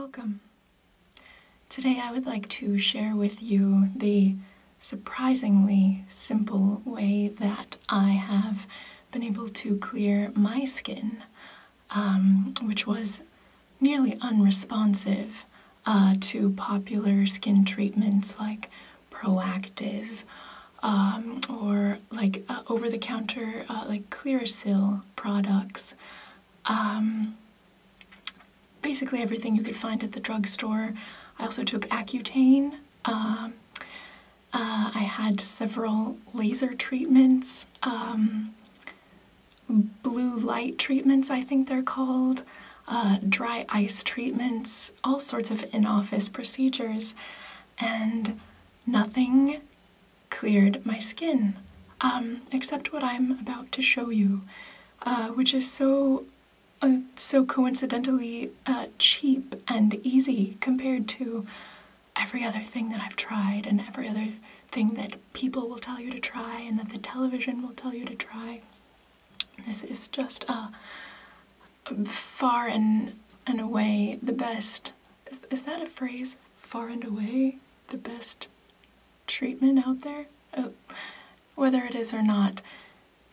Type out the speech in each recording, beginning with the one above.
welcome. Today I would like to share with you the surprisingly simple way that I have been able to clear my skin, which was nearly unresponsive to popular skin treatments like Proactive or like over-the-counter like Clearasil products. Basically everything you could find at the drugstore. I also took Accutane. I had several laser treatments, blue light treatments I think they're called, dry ice treatments, all sorts of in-office procedures, and nothing cleared my skin, except what I'm about to show you, which is so coincidentally cheap and easy compared to every other thing that I've tried and every other thing that people will tell you to try and that the television will tell you to try. This is just far and away the best. Is that a phrase? Far and away the best treatment out there? Whether it is or not,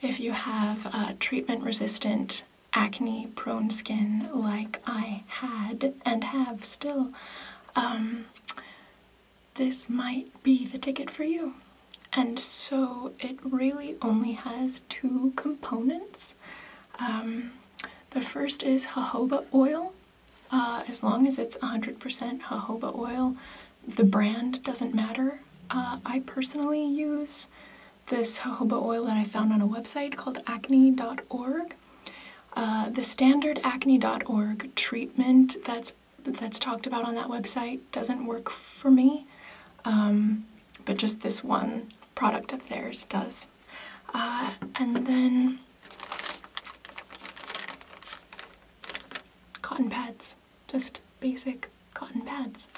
if you have treatment-resistant, acne-prone skin like I had and have still, this might be the ticket for you. And so it really only has two components. The first is jojoba oil. As long as it's 100% jojoba oil, the brand doesn't matter. I personally use this jojoba oil that I found on a website called acne.org. The standard acne.org treatment that's talked about on that website doesn't work for me, but just this one product of theirs does. And then cotton pads, just basic cotton pads.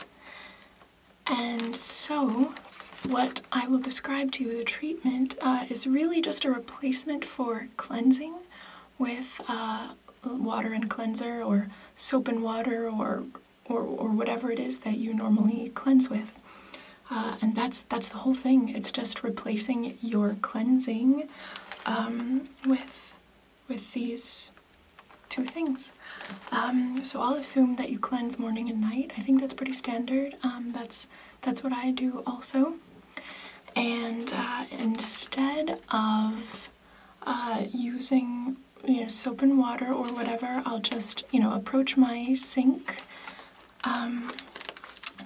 And so what I will describe to you, the treatment, is really just a replacement for cleansing with water and cleanser or soap and water or whatever it is that you normally cleanse with. And that's the whole thing. It's just replacing your cleansing with these two things. So I'll assume that you cleanse morning and night. I think that's pretty standard. That's what I do also. And instead of using soap and water or whatever, I'll just approach my sink and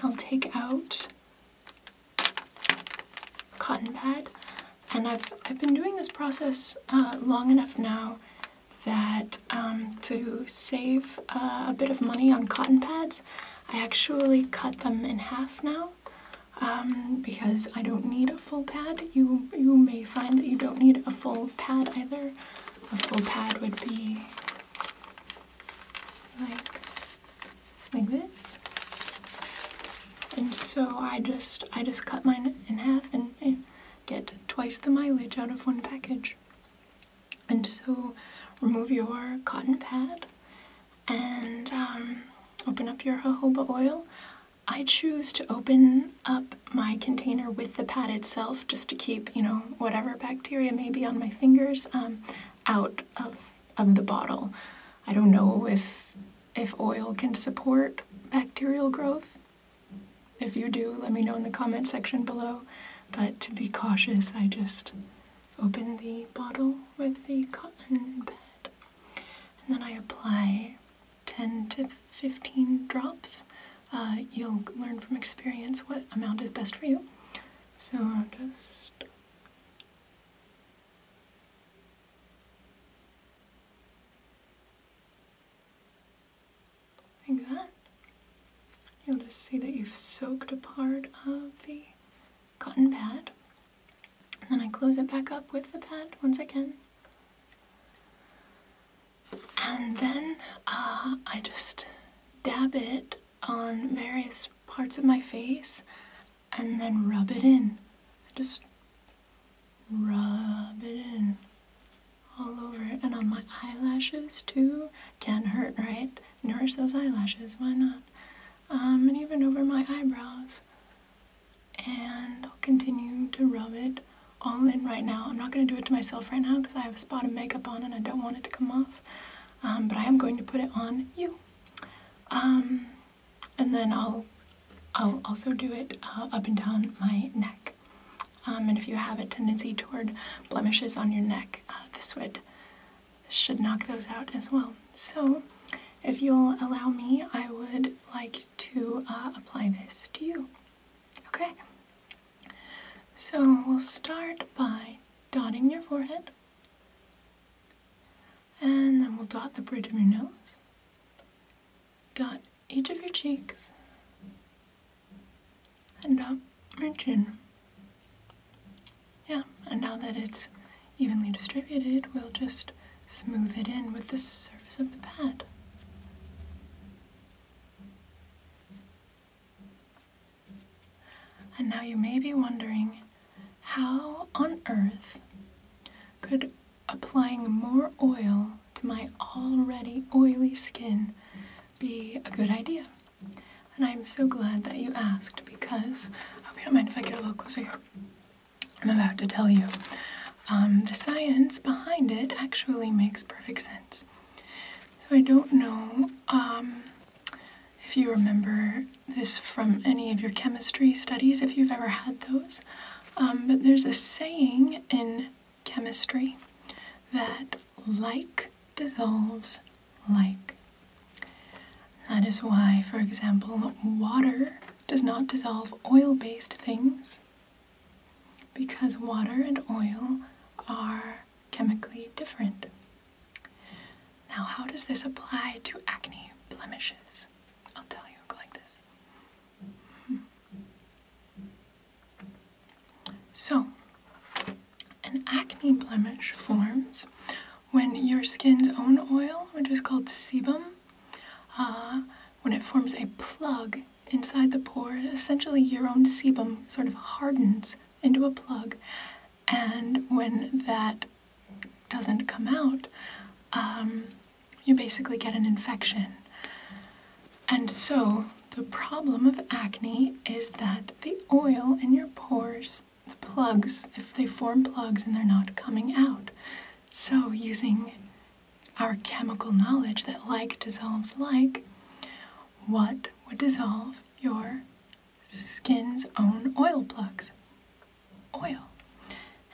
I'll take out cotton pad, and I've been doing this process long enough now that to save a bit of money on cotton pads, I actually cut them in half now, because I don't need a full pad. You may find that you don't need a full pad either. A full pad would be like this. And so I just cut mine in half and get twice the mileage out of one package. And so remove your cotton pad and open up your jojoba oil. I choose to open up my container with the pad itself just to keep, whatever bacteria may be on my fingers out of the bottle. I don't know if oil can support bacterial growth. If you do, let me know in the comment section below. But to be cautious, I just open the bottle with the cotton pad. And then I apply 10 to 15 drops. You'll learn from experience what amount is best for you. So just like that. You'll just see that you've soaked a part of the cotton pad. And then I close it back up with the pad once again. And then I just dab it on various parts of my face and then rub it in. Just rub it in all over, and on my eyelashes too. Can't hurt, right? Nourish those eyelashes, why not? and even over my eyebrows. And I'll continue to rub it all in right now. I'm not going to do it to myself right now because I have a spot of makeup on and I don't want it to come off. But I am going to put it on you. And then I'll also do it up and down my neck. And if you have a tendency toward blemishes on your neck, this should knock those out as well. So, if you'll allow me, I would like to apply this to you. Okay? So, we'll start by dotting your forehead. And then we'll dot the bridge of your nose. Dot each of your cheeks. And dot your chin. Yeah, and now that it's evenly distributed, we'll just smooth it in with the surface of the pad. And now you may be wondering, how on earth could applying more oil to my already oily skin be a good idea? And I'm so glad that you asked, because I hope you don't mind if I get a little closer here. I'm about to tell you. The science behind it actually makes perfect sense. So I don't know if you remember this from any of your chemistry studies, if you've ever had those, but there's a saying in chemistry that like dissolves like. That is why, for example, water does not dissolve oil-based things, because water and oil are chemically different. Now, how does this apply to acne blemishes? I'll tell you, go like this. So, an acne blemish forms when your skin's own oil, which is called sebum, when it forms a plug inside the pore, essentially your own sebum sort of hardens into a plug, and when that doesn't come out, you basically get an infection. And so the problem of acne is that the oil in your pores, the plugs, if they form plugs and they're not coming out. So using our chemical knowledge that like dissolves like, what would dissolve your skin's own oil plugs? Oil.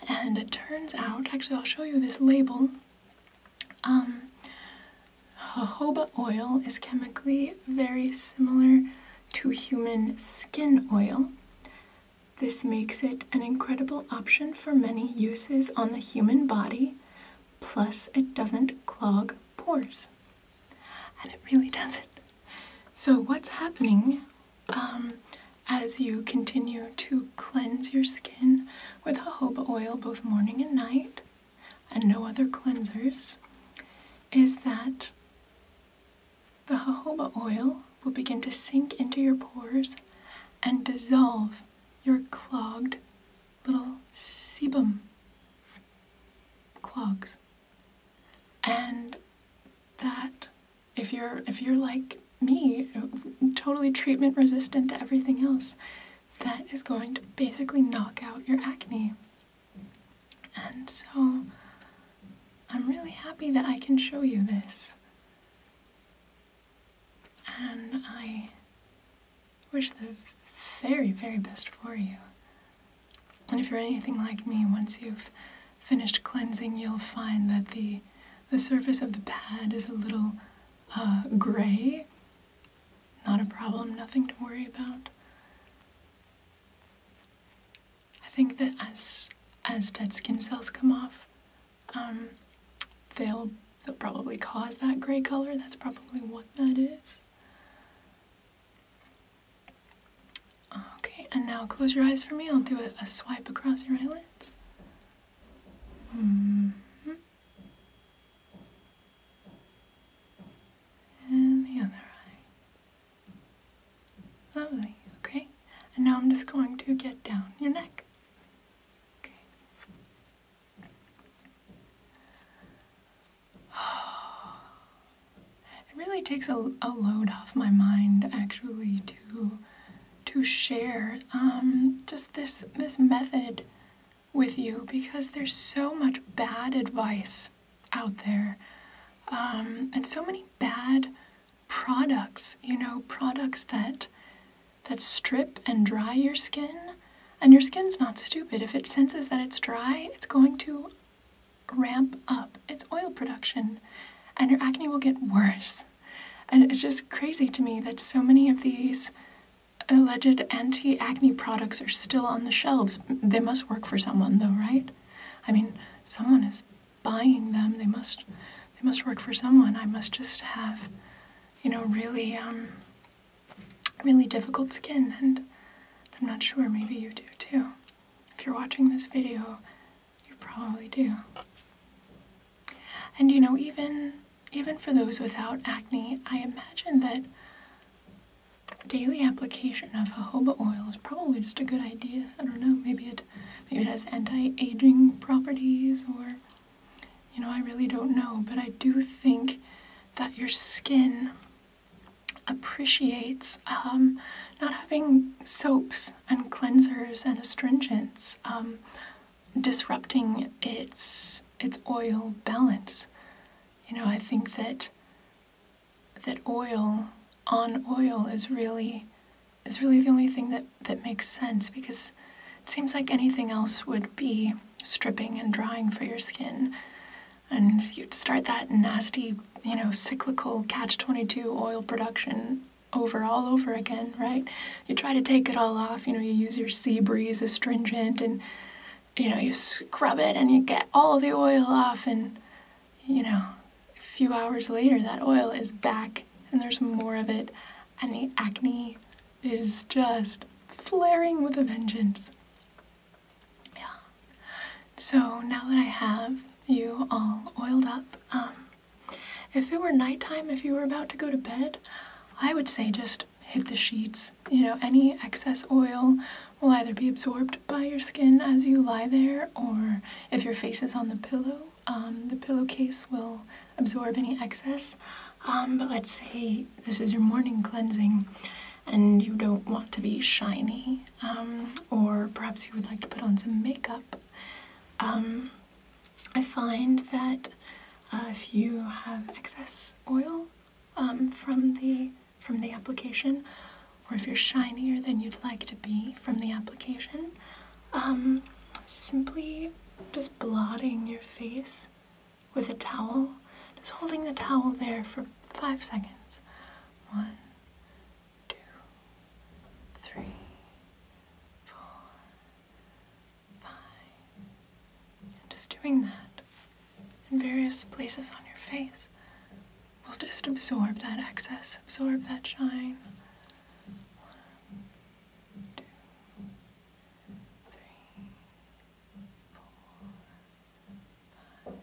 And it turns out, actually I'll show you this label, jojoba oil is chemically very similar to human skin oil. This makes it an incredible option for many uses on the human body, plus it doesn't clog pores. And it really doesn't. So what's happening as you continue to cleanse your skin with jojoba oil both morning and night, and no other cleansers, is that the jojoba oil will begin to sink into your pores and dissolve your clogged little sebum clogs. And that, if you're like me, totally treatment resistant to everything else, that is going to basically knock out your acne. And so I'm really happy that I can show you this. And I wish the very, very best for you. And if you're anything like me, once you've finished cleansing, you'll find that the surface of the pad is a little gray. Not a problem, nothing to worry about. I think that as dead skin cells come off, they'll probably cause that gray color. That's probably what that is. Okay, and now close your eyes for me. I'll do a swipe across your eyelids. And the other eye. Lovely, okay? And now I'm just going to get down your neck. Okay. It really takes a load off my mind, actually, to share just this method with you, because there's so much bad advice out there, and so many bad products, products that strip and dry your skin. And your skin's not stupid. If it senses that it's dry, it's going to ramp up its oil production, and your acne will get worse. And it's just crazy to me that so many of these alleged anti-acne products are still on the shelves. They must work for someone, though, right? I mean, someone is buying them. They must work for someone. I must just have, really, really difficult skin, and I'm not sure, maybe you do too. If you're watching this video, you probably do. And even for those without acne, I imagine that daily application of jojoba oil is probably just a good idea. I don't know, maybe it has anti-aging properties, or I really don't know, but I do think that your skin appreciates not having soaps and cleansers and astringents disrupting its oil balance. I think that oil on oil is really the only thing that makes sense, because it seems like anything else would be stripping and drying for your skin, and you'd start that nasty, cyclical catch-22 oil production all over again, right? You try to take it all off, you use your sea breeze astringent, and you scrub it and you get all the oil off, and a few hours later that oil is back and there's more of it, and the acne is just flaring with a vengeance. Yeah. So now that I have you all oiled up, if it were nighttime, if you were about to go to bed, I would say just hit the sheets. Any excess oil will either be absorbed by your skin as you lie there, or if your face is on the pillowcase will absorb any excess. But let's say this is your morning cleansing and you don't want to be shiny, or perhaps you would like to put on some makeup. I find that if you have excess oil from the application, or if you're shinier than you'd like to be from the application, simply just blotting your face with a towel, just holding the towel there for 5 seconds. 1, 2, 3, 4, 5. And just doing that in various places on your face will just absorb that excess, absorb that shine. 1, 2, 3, 4, 5.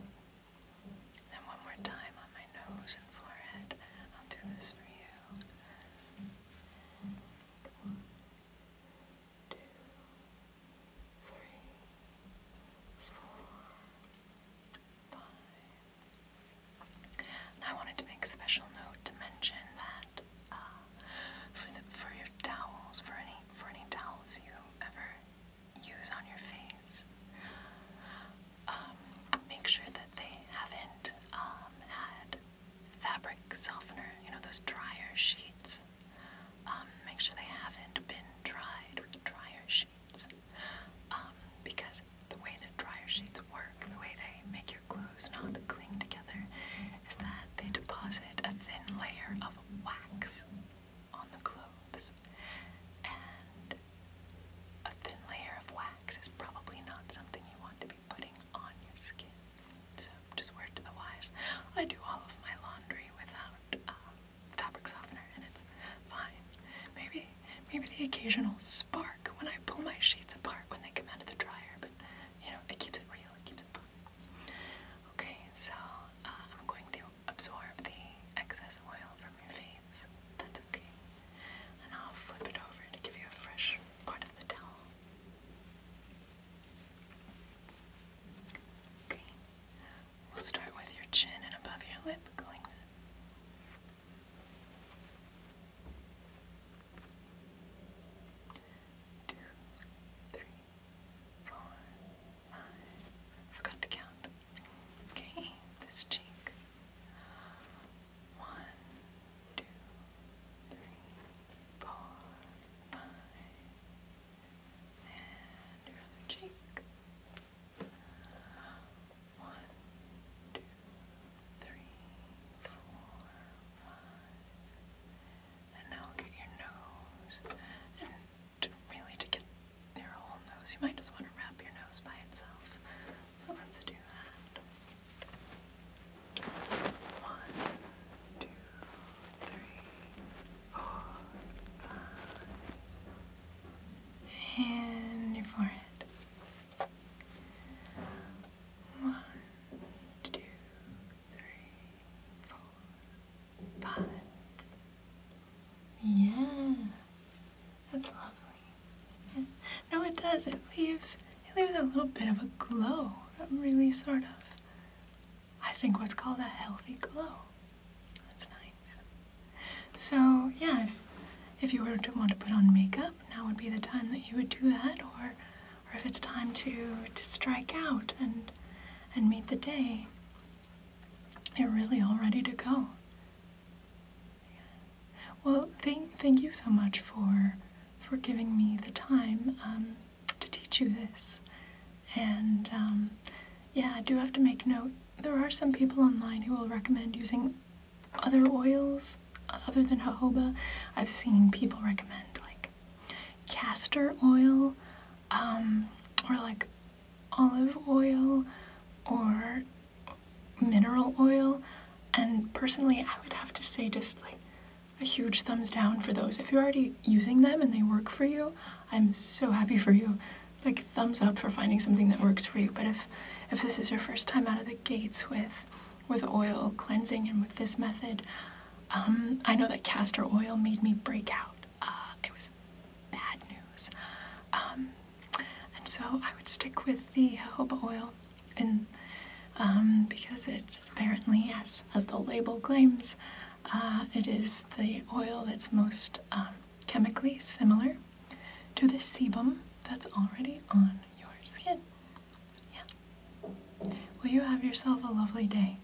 Then one more time on my nose and forehead. I'll do this for you. 1, 2, 3, 4, 5. And I wanted to make a special note to mention that for your towels, for any towels you ever use on your face, make sure that they haven't had fabric softener, those dryer sheets. Make sure they haven't been dried with dryer sheets, because the way that dryer sheets work, the way they make your clothes not cling together, is that they deposit a thin layer of wax on the clothes, and a thin layer of wax is probably not something you want to be putting on your skin. So just word to the wise. I do all of my laundry without fabric softener, and it's fine. Maybe the occasional spark when I pull my sheets apart when they come out of the dryer, but it keeps it real, it keeps it fun. Okay, so I'm going to absorb the excess oil from your face. That's okay. And I'll flip it over to give you a fresh part of the towel. Okay, we'll start with your chin and above your lip, going does. It leaves a little bit of a glow. Really sort of, I think, what's called a healthy glow. That's nice. So yeah, if you were to want to put on makeup, now would be the time that you would do that, or if it's time to strike out and meet the day, you're really all ready to go. Well, thank you so much for giving me the time to teach you this. And yeah, I do have to make note, there are some people online who will recommend using other oils other than jojoba. I've seen people recommend like castor oil, or like olive oil, or mineral oil, and personally I would have to say just like a huge thumbs down for those. If you're already using them and they work for you, I'm so happy for you. Like, thumbs up for finding something that works for you. But if this is your first time out of the gates with oil cleansing and with this method, I know that castor oil made me break out. It was bad news. And so I would stick with the jojoba oil, and because it apparently, as the label claims, it is the oil that's most chemically similar to the sebum that's already on your skin. Yeah. Well, you have yourself a lovely day.